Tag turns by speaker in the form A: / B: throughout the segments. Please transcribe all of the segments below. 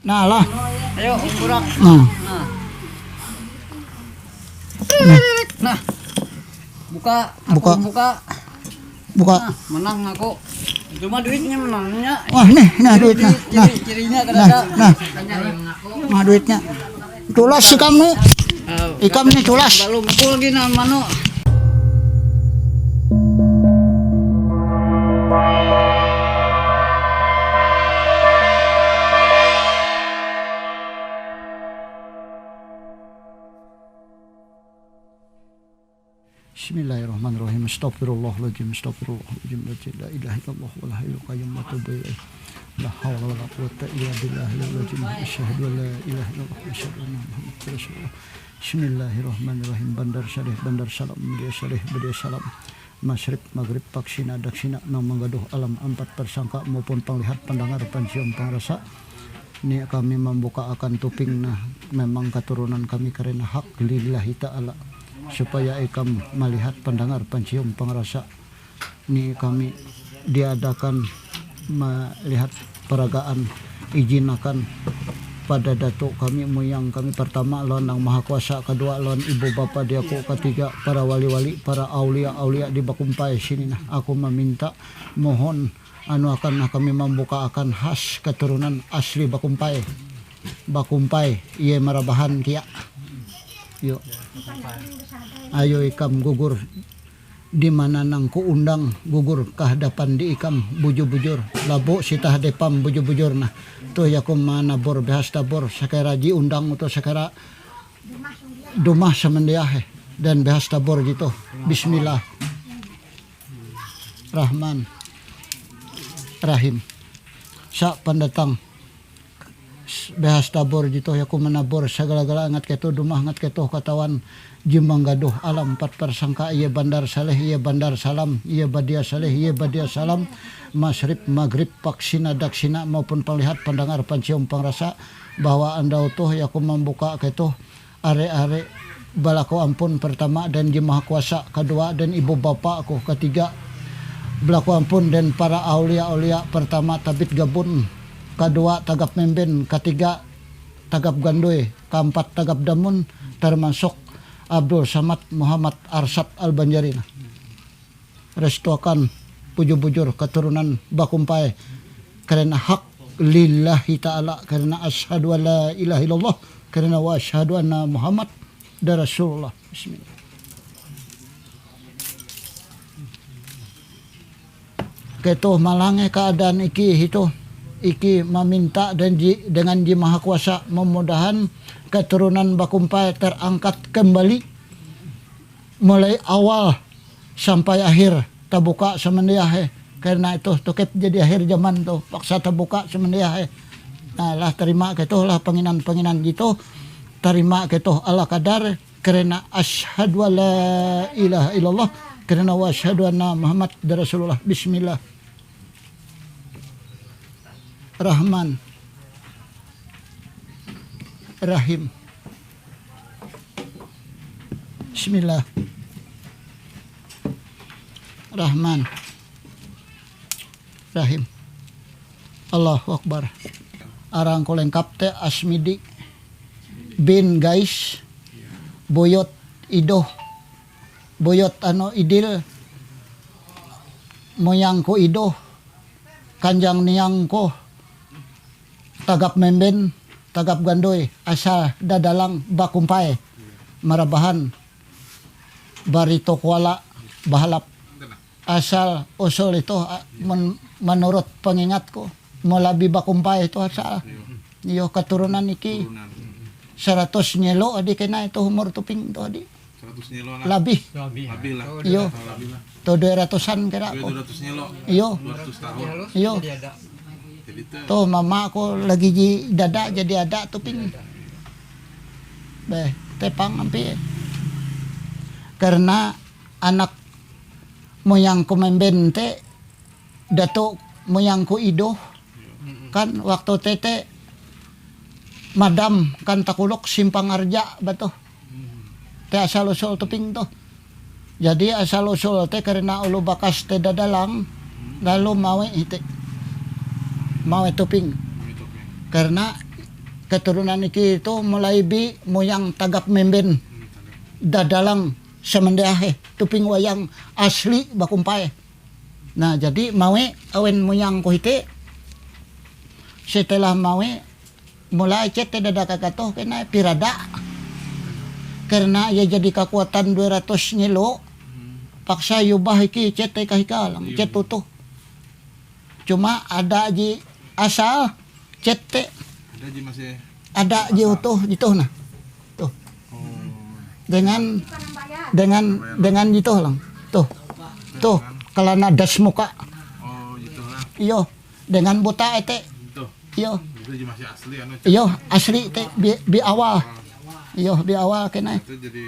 A: Nah lah.
B: Ayo, burak.
A: Nah.
B: Nah. Buka.
A: Buka.
B: Aku buka.
A: Buka.
B: Nah, menang aku. Cuma duitnya menangnya.
A: Wah, nih, nah duitnya. Nah.
B: Cirinya
A: Nah, nah. Nah duitnya. Tulas ikam nih. Ikam nih tulas.
B: Belum pukul lagi nama no.
A: Bismillahirrahmanirrahim. Astagfirullahaladzim. Astagfirullahaladzim. La ilaha illallah wal hayyul qayyum wa atubu ilaih. La haula wala quwwata illa billahil asyhadu an la ilaha illallah wa asyhadu anna muhammadar rasulullah. Bismillahirrahmanirrahim. Bandar Syarih, Bandar Salam, Media Syarih, Media Salam. Masyrik, Maghrib, Paksina, Daksina, Nang Manggaduh, Alam, empat persangka maupun penglihat, pendengar, pencium, pengrasa. Ini kami membuka akan tuping. Nah, memang keturunan kami karena hak lillahi ta'ala, supaya ikam melihat, pendengar, pencium, pengrasa. Ini kami diadakan melihat peragaan, izinakan pada datuk kami, moyang kami pertama, lawan Yang Maha Kuasa, kedua lawan ibu bapa diaku, ketiga para wali-wali, para aulia-aulia di Bakumpai sini. Nah, aku meminta mohon anu akan kami membuka akan khas keturunan asli Bakumpai. Bakumpai ieu marabahan kia. Yuk. Ayo ikam gugur di mana nang ku undang gugur kehadapan di ikam bujur-bujur labu sitah depam bujur-bujur. Nah tuh yakum mana bor behas tabor sakara ji undang atau sakara dumah samandiah dan behas tabor gitu. Bismillah Rahman Rahim. Sa pendatang behas tabor gitu yakum menabor segala-gala ngat ketu dumah ngat ketu katawan Jimbang gaduh alam empat persangka iya bandar saleh iya bandar salam iya badia saleh iya badia salam masrib maghrib paksina daksina maupun penglihat pendengar pencium pengrasa bahwa anda utuh yaku membuka ketuh are-are balaku ampun pertama dan Maha Kuasa kedua dan ibu bapak aku ketiga balaku ampun dan para aulia-aulia pertama tabit gabun kedua tagap memben ketiga tagap gandoy keempat tagap damun termasuk Abdul Samad Muhammad Arsyad Al-Banjari. Restuakan bujur-bujur keturunan Bakumpai karena hak lillahi ta'ala, karena asyhadu an la ilaha illallah, karena wa asyhadu anna Muhammad Rasulullah. Bismillah. Ketuh malange keadaan iki meminta dan dengan Maha Kuasa memudahan keturunan Bakumpai terangkat kembali mulai awal sampai akhir tabuka semendiah karena itu tukip jadi akhir zaman tuh paksa tabuka semendiah nah lah terima ketuh lah penginan gitu terima ketuh ala kadar karena asyhadu an la ilaha illallah karena wa asyhadu anna Muhammad Rasulullah. Bismillah Rahman Rahim. Bismillah Rahman Rahim. Allahu Akbar. Arang ko lengkap teh Asmidi bin Gais Boyot Idoh Boyot anu Idil moyangko Idoh kanjang niangko tagap memben tagap gandoy asal dadalang Bakumpai marabahan barito kuala bahalap asal usul itu menurut pengingatku melabi Bakumpai itu asal iyo keturunan iki 100 nyelo adi kena itu umur tuping itu adi
C: 100 nyelo
A: labih
C: lah
A: iyo to 200-an kira ko
C: 200 nyelo
A: iyo
C: 200 tahun
A: iyo tuh mama aku lagi dada jadi ada tuping beh tepang hampir karena anak moyangku membente datuk moyangku idoh kan waktu tete madam kan takulok simpang arja batuh teh asal usul tuping tuh jadi asal usul teh karena ulu bakas teh dadalang lalu mawe tuping karena keturunan iki itu mulai bi moyang tagap memben dadalang semendeahe tuping wayang asli bakumpae. Nah jadi mawe awen moyang ko hite setelah mawe mulai cet dada kakatoh kena pirada karena ia jadi kekuatan 200 ngilo paksa yubah iki cet kahika lang cet tutuh cuma ada ji asal cet
C: Ada aja masih.
A: ada ji utuh gitu nah tuh dengan gitu lang tuh kalana das muka
C: Oh gitu lah.
A: iyo dengan buta ete
C: Tuh.
A: iyo
C: Itu aja masih asli anu.
A: iyo asli teh bi awal iyo bi awal kena
C: Itu jadi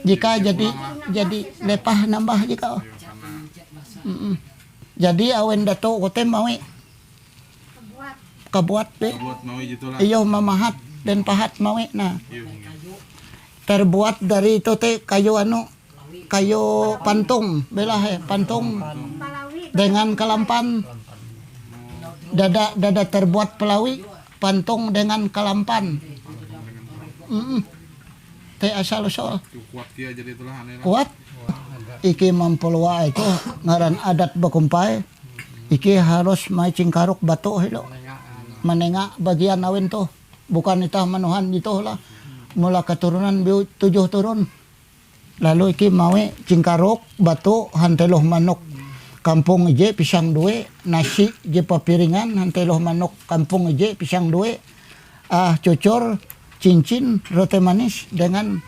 A: jika jadi lepah nambah jika
C: karena
A: jadi awen dato kote mawe kabuat be
C: buat mau gitu lah.
A: iyo mamahat dan pahat mawe nah
C: Iya.
A: terbuat dari itu teh kayu pantung belah pantung dengan kelampan dada terbuat pelawi pantung dengan kelampan teh asal usul
C: Itu kuat kia jadi itulah aneh lah.
A: kuat iki mampulwa itu ngaran adat bakumpai iki harus mai cingkaruk batu hilo menengah bagian awin tuh bukan itah manuhan gitu lah mula keturunan 7 turun lalu iki mawe cingkaruk batu hanteloh manuk kampung je pisang due nasi je papiringan hanteloh manuk kampung je pisang due cucur cincin roti manis dengan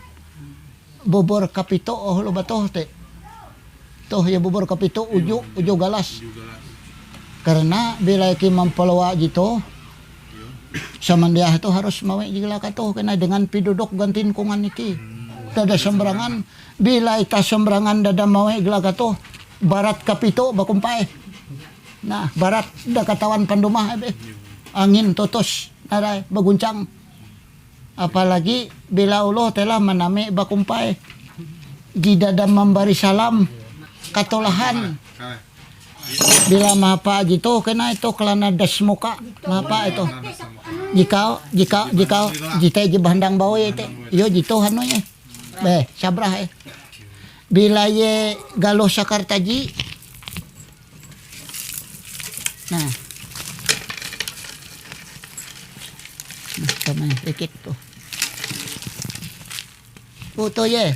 A: bubur kapito lo batoh teh tuh ya bubur kapito uju galas karena bila iki mampalawa gitu samandiah itu harus mawe jigla katuh kena dengan piduduk gantin kungan iki dada semberangan bila ita semberangan dada mawe jigla katuh barat kapito bakumpae nah barat da katawan pandumah be angin totos narai baguncang apalagi bila Allah telah mename bakumpae gidada memberi salam katolahan bila mapa gitu kena itu kelana das muka mapa itu jika jita je bandang bawe itu yo gitu hanunya be sabrah bila ye galuh sakartaji nah kemana dikit tuh tuh ye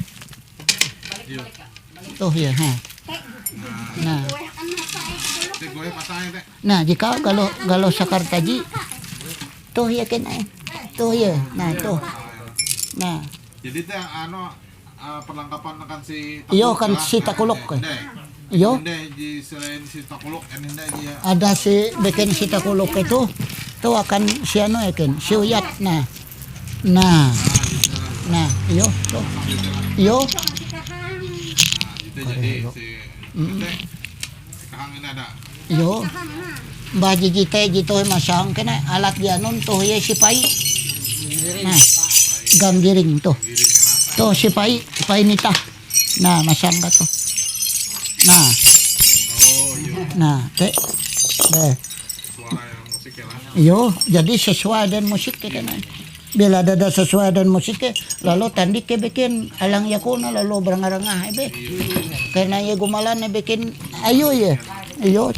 A: tuh ya nah jika galuh sakartaji tuh ya kena tuh ya nah tuh nah
C: Jadi teh anu perlengkapan akan si
A: iyo kan si takuluk iyo
C: di selain si takuluk ini dia
A: ada si bikin si takuluk itu tuh akan si anu yakin si uyat nah iyo tuh iyo
C: itu jadi si kahang ini ada
A: iyo baji jite gitu masang kena alat dianun tuh ya si pai nah ganggiring tuh si pai nita nah masang ka tuh nah teh
C: suara yang musik ya lah.
A: iyo jadi sesuai dengan musik kena bila ada sesuai dengan musik lalu tandi ke bikin alang yakuna lalu berangarangah be karena ya gumalan bikin ayo ya iyo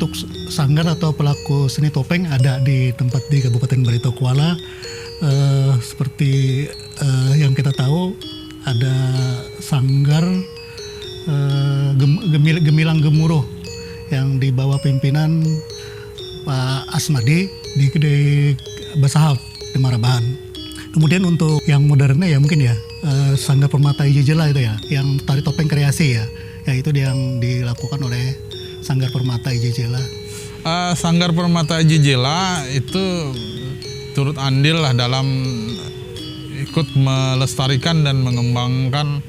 D: untuk sanggar atau pelaku seni topeng ada di tempat di Kabupaten Barito Kuala. Seperti yang kita tahu ada sanggar Gemilang Gemuruh yang di bawah pimpinan Pak Asmadi di Basahap di Marabahan. Kemudian untuk yang modernnya ya mungkin ya Sanggar Permata Ijejela itu ya yang tari topeng kreasi ya itu yang dilakukan oleh Sanggar Permata Ijejela.
E: Sanggar Permata Ijejela itu turut andil lah dalam ikut melestarikan dan mengembangkan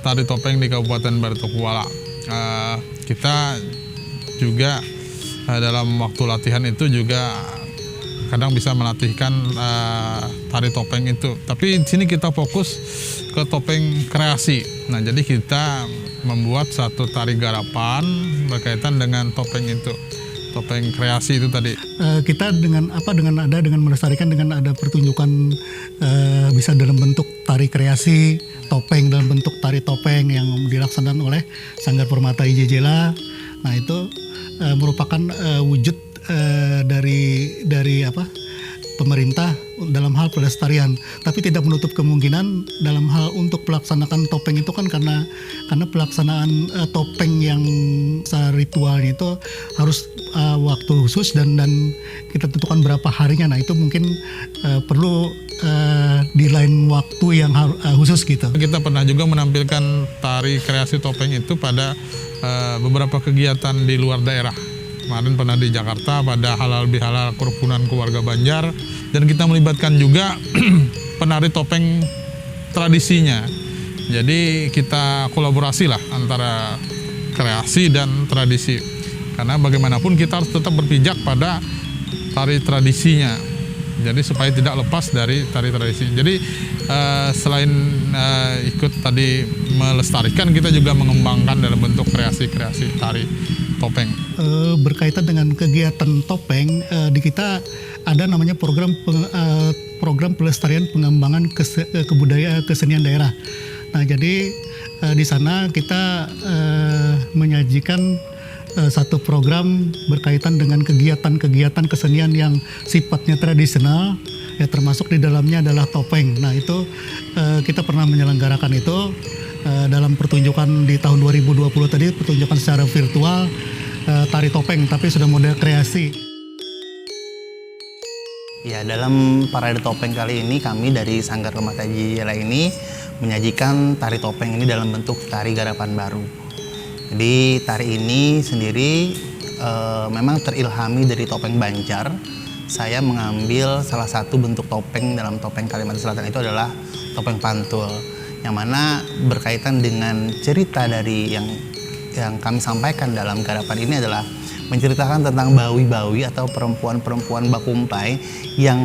E: tari topeng di Kabupaten Barito Kuala. Kita juga dalam waktu latihan itu juga kadang bisa melatihkan tari topeng itu. Tapi di sini kita fokus ke topeng kreasi. Nah, jadi kita membuat satu tari garapan berkaitan dengan topeng itu, topeng kreasi itu tadi.
D: Kita dengan melestarikan dengan ada pertunjukan bisa dalam bentuk tari kreasi topeng, dalam bentuk tari topeng yang dilaksanakan oleh Sanggar Permata IJJLA. Nah, itu merupakan wujud dari pemerintah dalam hal pelestarian, tapi tidak menutup kemungkinan dalam hal untuk pelaksanaan topeng itu kan karena pelaksanaan topeng yang ritualnya itu harus waktu khusus dan kita tentukan berapa harinya. Nah, itu mungkin perlu di lain waktu yang khusus gitu.
E: Kita pernah juga menampilkan tari kreasi topeng itu pada beberapa kegiatan di luar daerah. Kemarin pernah di Jakarta pada halal bihalal kerukunan keluarga Banjar, dan kita melibatkan juga penari topeng tradisinya. Jadi kita kolaborasi lah antara kreasi dan tradisi, karena bagaimanapun kita harus tetap berpijak pada tari tradisinya, jadi supaya tidak lepas dari tari tradisi. Jadi selain ikut tadi melestarikan, kita juga mengembangkan dalam bentuk kreasi-kreasi tari topeng.
D: Berkaitan dengan kegiatan topeng, di kita ada namanya program pelestarian pengembangan kebudayaan kesenian daerah. Nah, jadi di sana kita menyajikan satu program berkaitan dengan kegiatan-kegiatan kesenian yang sifatnya tradisional, ya termasuk di dalamnya adalah topeng. Nah, itu kita pernah menyelenggarakan itu dalam pertunjukan di tahun 2020 tadi, pertunjukan secara virtual tari topeng, tapi sudah model kreasi.
F: Ya, dalam parade topeng kali ini kami dari Sanggar Permata IJJLA ini menyajikan tari topeng ini dalam bentuk tari garapan baru. Jadi tari ini sendiri memang terilhami dari topeng Banjar. Saya mengambil salah satu bentuk topeng dalam topeng Kalimantan Selatan itu adalah topeng pantul, yang mana berkaitan dengan cerita dari yang kami sampaikan dalam garapan ini adalah menceritakan tentang bawi-bawi atau perempuan-perempuan bakumpai yang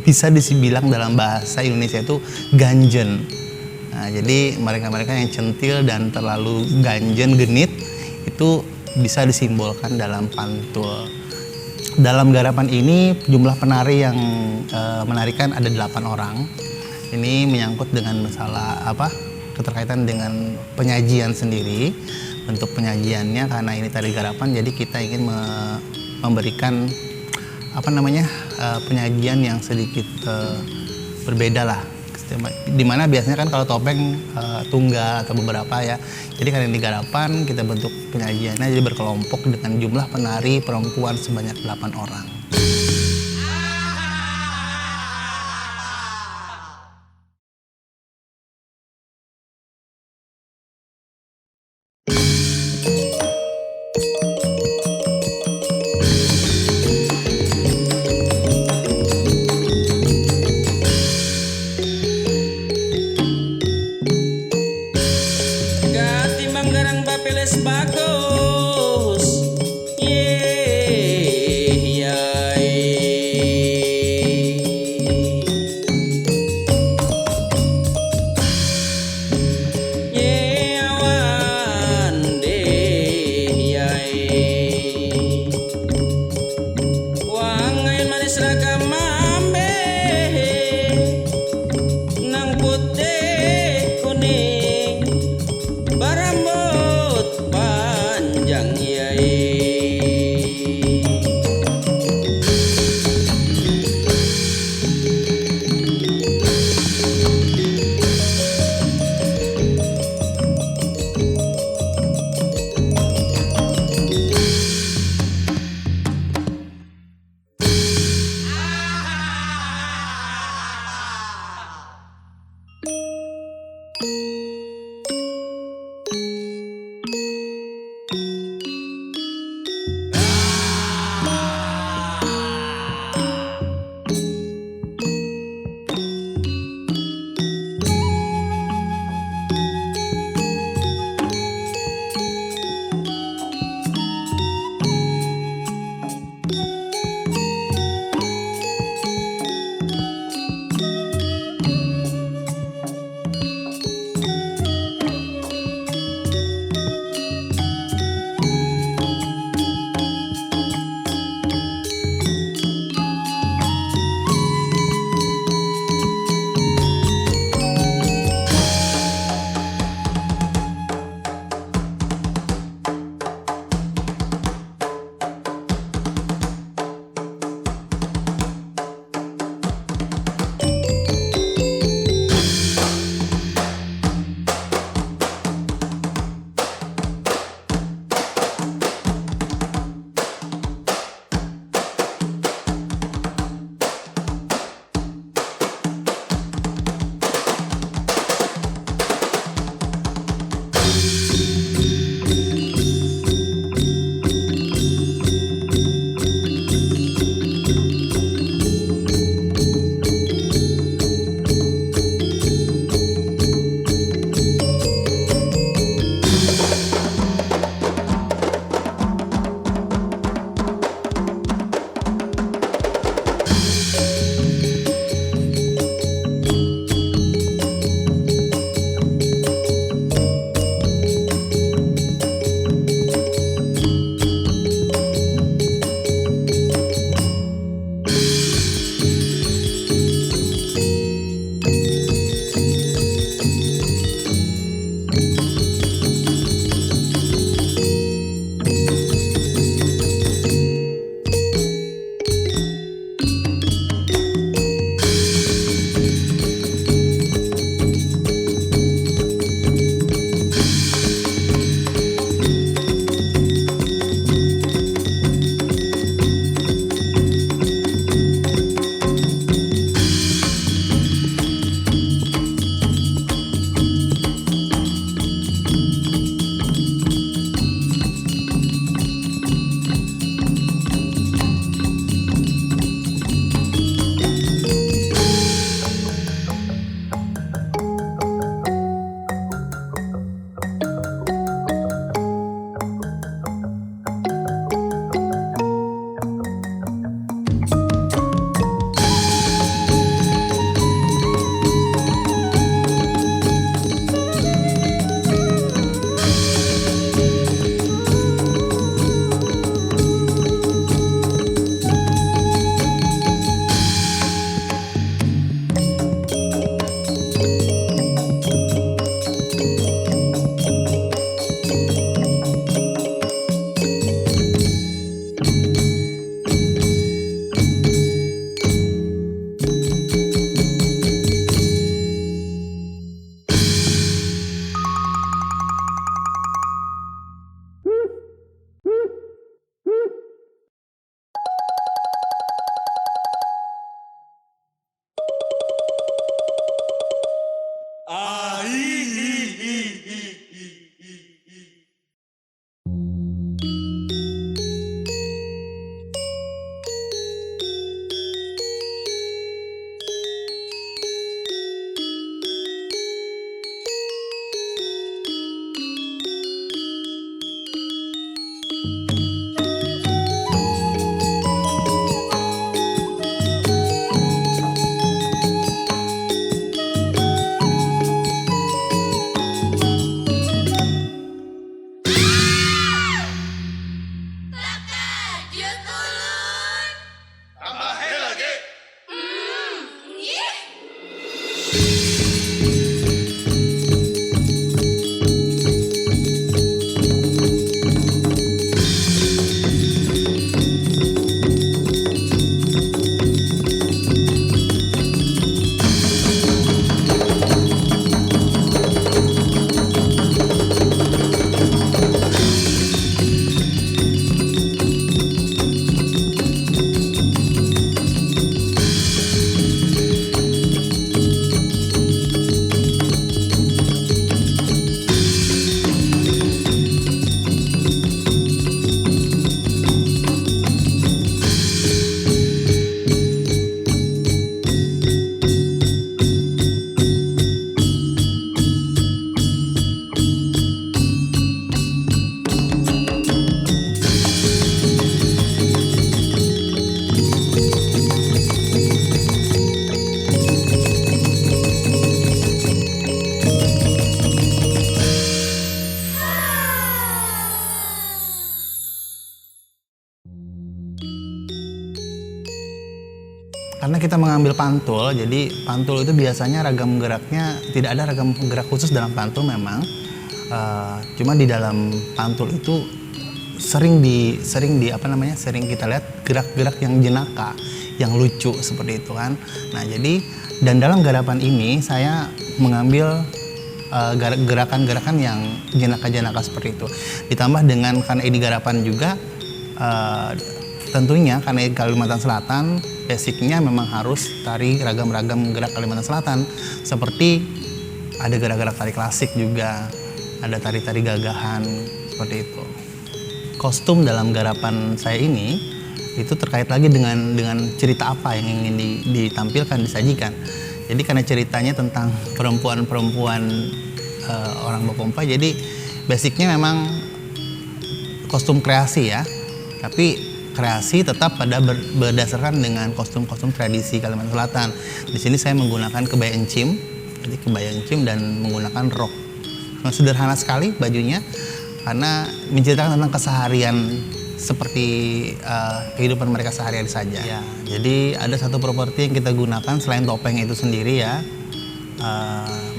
F: bisa dibilang dalam bahasa Indonesia itu ganjen. Nah, jadi mereka-mereka yang centil dan terlalu ganjen, genit, itu bisa disimbolkan dalam pantul. Dalam garapan ini jumlah penari yang menarikan ada 8 orang. Ini menyangkut dengan masalah keterkaitan dengan penyajian sendiri. Bentuk penyajiannya karena ini tari garapan, jadi kita ingin memberikan penyajian yang sedikit berbeda lah. Dimana biasanya kan kalau topeng tunggal atau beberapa ya. Jadi karena ini garapan, kita bentuk penyajiannya jadi berkelompok dengan jumlah penari perempuan sebanyak 8 orang. Karena kita mengambil pantul, jadi pantul itu biasanya ragam geraknya tidak ada ragam gerak khusus dalam pantul memang. Cuma di dalam pantul itu sering kita lihat gerak-gerak yang jenaka, yang lucu seperti itu kan. Nah, jadi dan dalam garapan ini saya mengambil gerakan-gerakan yang jenaka-jenaka seperti itu. Ditambah dengan karena ini garapan juga tentunya karena Kalimantan Selatan basicnya memang harus tari ragam-ragam gerak Kalimantan Selatan, seperti ada gerak-gerak tari klasik juga, ada tari-tari gagahan seperti itu. Kostum dalam garapan saya ini itu terkait lagi dengan cerita apa yang ingin ditampilkan, disajikan. Jadi karena ceritanya tentang perempuan-perempuan orang Bopompa, jadi basicnya memang kostum kreasi ya, tapi kreasi tetap pada berdasarkan dengan kostum-kostum tradisi Kalimantan Selatan. Di sini saya menggunakan kebaya encim, jadi kebaya encim dan menggunakan rok. Sederhana sekali bajunya karena menceritakan tentang keseharian seperti kehidupan mereka sehari-hari saja. Ya, jadi ada satu properti yang kita gunakan selain topeng itu sendiri ya.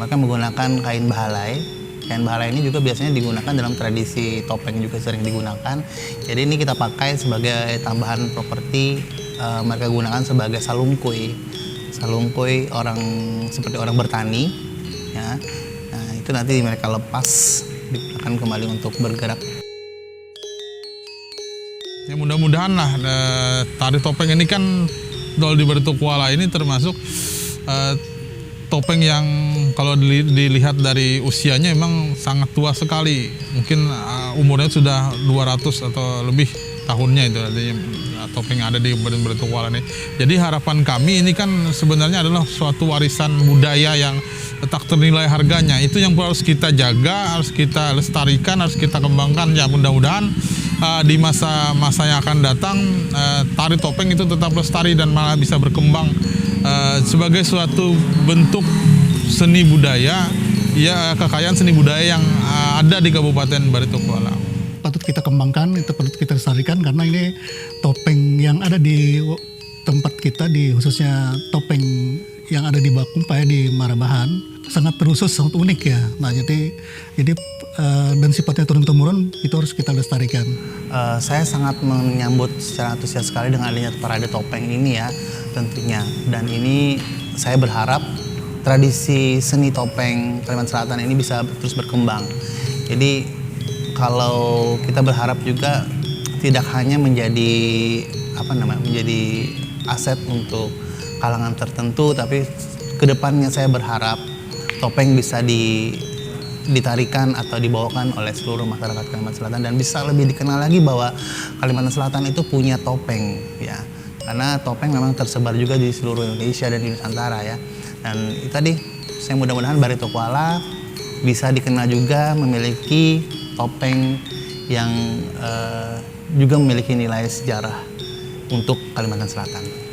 F: Mereka menggunakan kain bahalai. Kain bahalai ini juga biasanya digunakan dalam tradisi topeng, juga sering digunakan. Jadi ini kita pakai sebagai tambahan properti. Mereka gunakan sebagai salungkuy. Salungkuy seperti orang bertani. Ya. Nah, itu nanti mereka lepas digunakan kembali untuk bergerak.
E: Ya mudah-mudahan lah tari topeng ini kan Dol di Baritokuala ini termasuk topeng yang kalau dilihat dari usianya memang sangat tua sekali. Mungkin umurnya sudah 200 atau lebih tahunnya itu artinya topeng yang ada di Baritokuala ini. Jadi harapan kami ini kan sebenarnya adalah suatu warisan budaya yang tak ternilai harganya. Itu yang harus kita jaga, harus kita lestarikan, harus kita kembangkan. Ya mudah-mudahan di masa yang akan datang tari topeng itu tetap lestari dan malah bisa berkembang sebagai suatu bentuk seni budaya, ya kekayaan seni budaya yang ada di Kabupaten Baritokuala.
D: Patut kita kembangkan, itu patut kita lestarikan karena ini topeng yang ada di tempat kita, khususnya topeng yang ada di Bakumpai di Marabahan sangat terusus, sangat unik ya. Nah jadi dan sifatnya turun-temurun itu harus kita lestarikan.
F: Saya sangat menyambut secara antusias sekali dengan adanya parade topeng ini ya tentunya. Dan ini saya berharap tradisi seni topeng Kalimantan Selatan ini bisa terus berkembang. Jadi kalau kita berharap juga tidak hanya menjadi menjadi aset untuk kalangan tertentu, tapi kedepannya saya berharap topeng bisa ditarikan atau dibawakan oleh seluruh masyarakat Kalimantan Selatan dan bisa lebih dikenal lagi bahwa Kalimantan Selatan itu punya topeng ya, karena topeng memang tersebar juga di seluruh Indonesia dan di Nusantara ya. Dan itu tadi, saya mudah-mudahan Baritokuala bisa dikenal juga memiliki topeng yang juga memiliki nilai sejarah untuk Kalimantan Selatan.